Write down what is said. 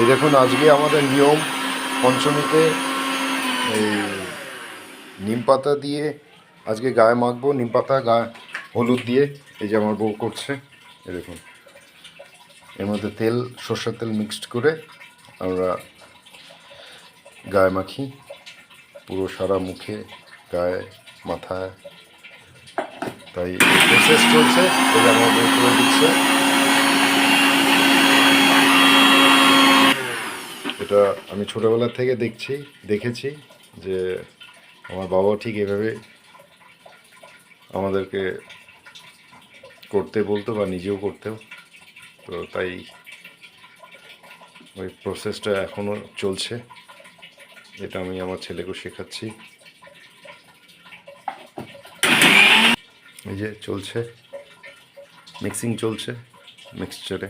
এই দেখুন আজকে আমাদের নিয়ম পঞ্চমীতে এই নিম পাতা দিয়ে আজকে গায়ে মাখবো। নিম পাতা গায়ে হলুদ দিয়ে এই যে আমার বউ করছে। এই দেখুন এর মধ্যে তেল, সর্ষের তেল মিক্সড করে আমরা গায়ে মাখি, পুরো সারা মুখে, গায়ে, মাথায়। তাই প্রসেস চলছে, এই যে আমার বউ করে দিচ্ছে। এটা আমি ছোটোবেলা থেকে দেখেছি যে আমার বাবাও ঠিক এভাবে আমাদেরকে করতে বলতো বা নিজেও করতেও। তো তাই ওই প্রসেসটা এখনও চলছে, এটা আমি আমার ছেলেকেও শেখাচ্ছি। এই যে চলছে, মিক্সিং চলছে মিক্সচারে।